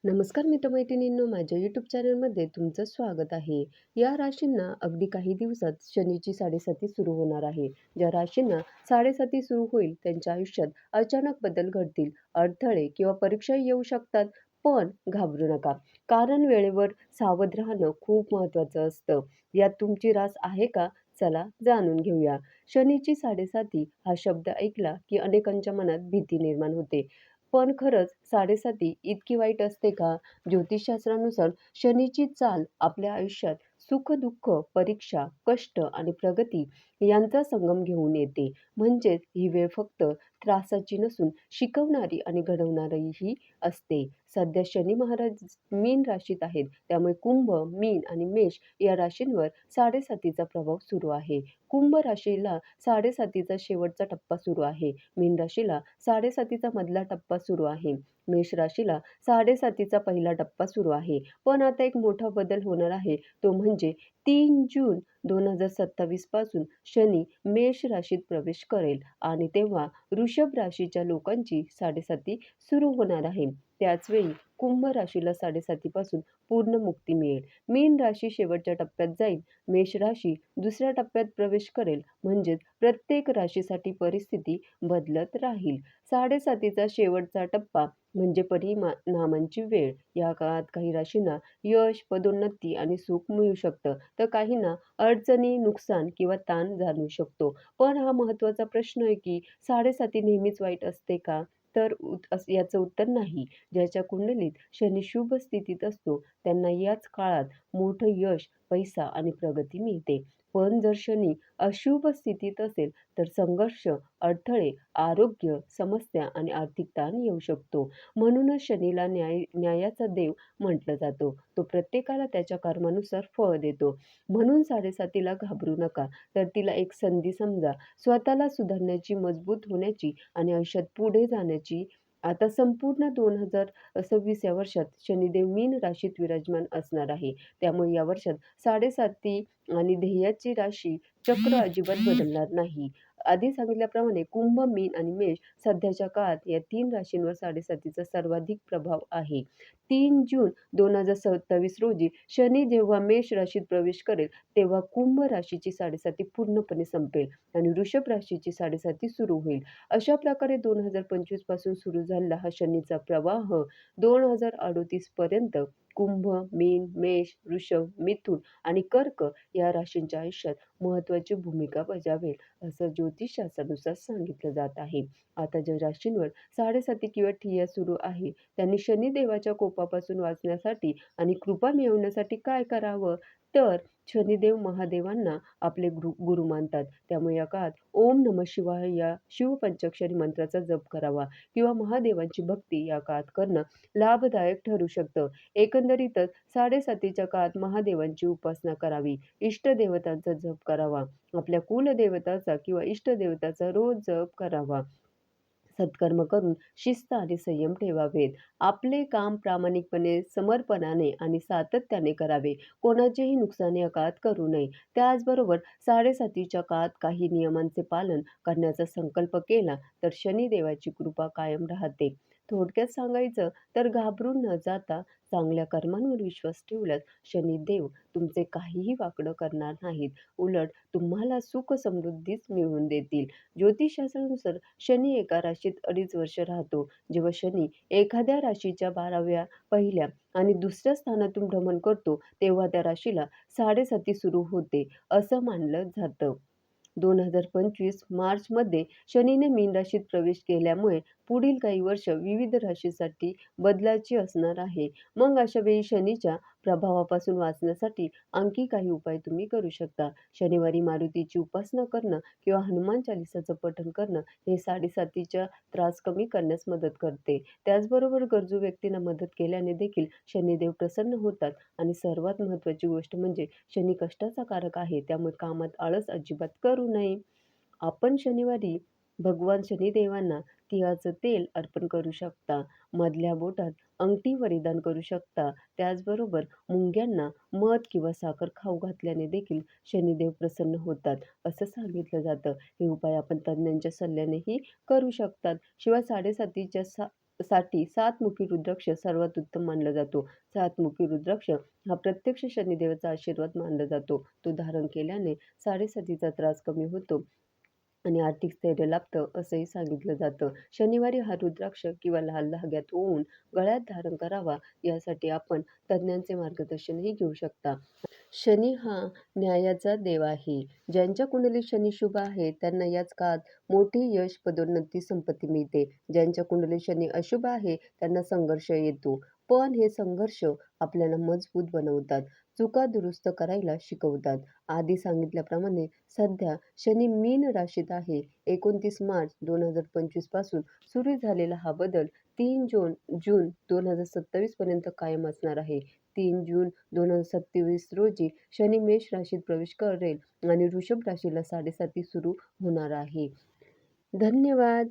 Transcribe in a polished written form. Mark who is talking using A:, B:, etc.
A: नमस्कार मित्रमैत्रिणींनो, माझ्या यूट्यूब चॅनलमध्ये तुमचं स्वागत आहे. या राशींना अगदी काही दिवसात शनीची साडेसाती सुरू होणार आहे. ज्या राशींना साडेसाती सुरू होईल त्यांच्या आयुष्यात अचानक बदल घडतील, अडथळे किंवा परीक्षा येऊ शकतात. पण घाबरू नका, कारण वेळेवर सावध राहणं खूप महत्त्वाचं असतं. यात तुमची रास आहे का? चला जाणून घेऊया. शनीची साडेसाती हा शब्द ऐकला की अनेकांच्या मनात भीती निर्माण होते. पण खरंच साडेसाती इतकी वाईट असते का? ज्योतिषशास्त्रानुसार शनीची चाल आपल्या आयुष्यात सुख-दुःख, परीक्षा, कष्ट आणि प्रगती यांचा संगम घेऊन येते. म्हणजेच ही वेळ फक्त त्रासाची नसून शिकवणारी आणि घडवणारीही असते. सध्या शनी महाराज मीन राशीत आहेत. त्यामुळे कुंभ, मीन आणि मेष या राशींवर साडेसातीचा प्रभाव सुरू आहे. कुंभ राशीला साडेसातीचा शेवटचा टप्पा सुरू आहे. मीन राशीला साडेसातीचा मधला टप्पा सुरू आहे. मेष राशीला साडेसातीचा पहिला टप्पा सुरू आहे. पण आता एक मोठा बदल होणार आहे. तो म्हणजे 3 जून 2027 पासून शनी मेष राशीत प्रवेश करेल आणि तेव्हा वृषभ राशीच्या लोकांची साडेसाती सुरू होणार आहे. त्याचवेळी कुंभ राशीला साडेसातीपासून पूर्ण मुक्ती मिळेल. मीन राशी शेवटच्या टप्प्यात जाईल. मेष राशी दुसऱ्या टप्प्यात प्रवेश करेल. म्हणजेच प्रत्येक राशीसाठी परिस्थिती बदलत राहील. साडेसातीचा शेवटचा टप्पा म्हणजे परिणामांची वेळ. या काळात काही राशींना यश, पदोन्नती आणि सुख मिळू शकतं, तर काहींना अडचणी, नुकसान किंवा ताण जाणवू शकतो. पण हा महत्त्वाचा प्रश्न आहे की साडेसाती नेहमीच वाईट असते का? तर याचं उत्तर नाही. ज्याच्या कुंडलीत शनी शुभ स्थितीत असतो त्यांना याच काळात मोठं यश, पैसा आणि प्रगती मिळते. पण जर शनी अशुभ स्थितीत असेल तर संघर्ष, अडथळे, आरोग्य समस्या आणि आर्थिक ताण येऊ शकतो. म्हणूनच शनीला न्यायाचा देव म्हटलं जातं. तो प्रत्येकाला त्याच्या कर्मानुसार फळ देतो. म्हणून साडेसातीला घाबरू नका, तर तिला एक संधी समजा. स्वतःला सुधारण्याची, मजबूत होण्याची आणि आयुष्यात पुढे जाण्याची. आता संपूर्ण 2026 या वर्षात शनिदेव मीन राशीत विराजमान असणार आहे. त्यामुळे या वर्षात साडेसाती आणि ध्येयाची राशी चक्र अजिबात बदलणार नाही. आधी सांगितल्याप्रमाणे कुंभ, मीन आणि मेष सध्याच्या काळात या 3 राशींवर साडेसातीचा सर्वाधिक प्रभाव आहे. 3 जून 2027 रोजी शनी जेव्हा मेष राशीत प्रवेश करेल, तेव्हा कुंभ राशीची साडेसाती पूर्णपणे संपेल आणि वृषभ राशीची साडेसाती सुरू होईल. अशा प्रकारे 2025 पासून सुरू झालेला हा शनीचा प्रवाह 2038 पर्यंत कुंभ, मीन, मेष, वृषभ, मिथुन आणि कर्क या राशींच्या आयुष्यात महत्त्वाची भूमिका बजावेल, असं ज्योतिषशास्त्रानुसार सांगितलं जात आहे. आता ज्या राशींवर साडेसाती किंवा ठिय्या सुरू आहे, त्यांनी शनिदेवाच्या कोपापासून वाचण्यासाठी आणि कृपा मिळवण्यासाठी काय करावं? तर शनिदेव महादेवांना आपले गुरु मानतात. त्यामुळे या काळात ओम नमः शिवाय या शिवपंचाक्षरी मंत्राचा जप करावा किंवा महादेवांची भक्ती या काळात करणं लाभदायक ठरू शकतं. एकंदरीतच साडेसातीच्या काळात महादेवांची उपासना करावी, इष्टदेवतांचा जप करावा, आपल्या कुलदेवताचा किंवा इष्टदेवताचा रोज जप करावा. सत्कर्म करून शिस्त आणि संयम ठेवावेत. आपले काम प्रामाणिकपणे, समर्पणाने आणि सातत्याने करावे. कोणाचेही नुकसान या काळात करू नये. त्याचबरोबर साडेसातीच्या काळात काही नियमांचे पालन करण्याचा संकल्प केला तर शनिदेवाची कृपा कायम राहते. थोडक्यात सांगायचं तर घाबरून न जाता चांगल्या कर्मांवर विश्वास ठेवल्यास शनिदेव तुमचे काहीही वाकडं करणार नाहीत. उलट तुम्हाला सुख समृद्धीच मिळवून देतील. ज्योतिषशास्त्रानुसार शनी एका राशीत 2.5 वर्ष राहतो. जेव्हा शनी एखाद्या राशीच्या 12व्या, पहिल्या आणि दुसऱ्या स्थानातून भ्रमण करतो, तेव्हा त्या राशीला साडेसाती सुरू होते, असं मानलं जातं. 2025 मार्चमध्ये शनीने मीन राशीत प्रवेश केल्यामुळे पुढील काही वर्ष विविध राशीसाठी बदलाची असणार आहे. मग अशा वेळी शनीच्या प्रभावापासून वाचण्यासाठी आणखी काही उपाय तुम्ही करू शकता. शनिवारी मारुतीची उपासना करणं किंवा हनुमान चालीसाचं पठण करणं हे साडेसातीचा त्रास कमी करण्यास मदत करते. त्याचबरोबर गरजू व्यक्तींना मदत केल्याने देखील शनिदेव प्रसन्न होतात आणि सर्वात महत्त्वाची गोष्ट म्हणजे शनी कष्टाचा कारक आहे. त्यामुळे कामात आळस अजिबात करू नये. आपण शनिवारी भगवान शनिदेवांना तिळाचं तेल अर्पण करू शकता. मधल्या बोटात अंगठी परिधान करू शकता. त्याचबरोबर मुंग्यांना मध किंवा साखर खाऊ घातल्याने देखील शनिदेव प्रसन्न होतात, असं सांगितलं जातं. हे उपाय आपण तज्ञांच्या सल्ल्यानेही करू शकतात. शिवाय साडेसातीच्या साठी सातमुखी रुद्राक्ष सर्वात उत्तम मानला जातो. सातमुखी रुद्राक्ष हा प्रत्यक्ष शनिदेवाचा आशीर्वाद मानला जातो. तो धारण केल्याने साडेसातीचा त्रास कमी होतो आणि आर्थिक स्थैर्य लाभतं असंही सांगितलं जातं. शनिवारी हा रुद्राक्ष किंवा लाल धाग्यात ओवून गळ्यात धारण करावा, यासाठी आपण तज्ञांचे मार्गदर्शनही घेऊ शकता. शनी हा न्यायाचा देव आहे. ज्यांच्या कुंडलीत शनी शुभ आहे त्यांना याच काळात मोठे यश, पदोन्नती, संपत्ती मिळते. ज्यांच्या कुंडलीत शनी अशुभ आहे त्यांना संघर्ष येतो. पण हे संघर्ष आपल्याला मजबूत बनवतात, चुका दुरुस्त करायला शिकवतात. आधी सांगितल्याप्रमाणे सध्या शनी मीन राशीत आहे. 29 मार्च 2025 पासून सुरू झालेला हा बदल 3 जून 2027 पर्यंत कायम असणार आहे. 3 जून 2027 रोजी शनी मेष राशीत प्रवेश करेल आणि वृषभ राशीला साडेसाती सुरू होणार आहे. धन्यवाद.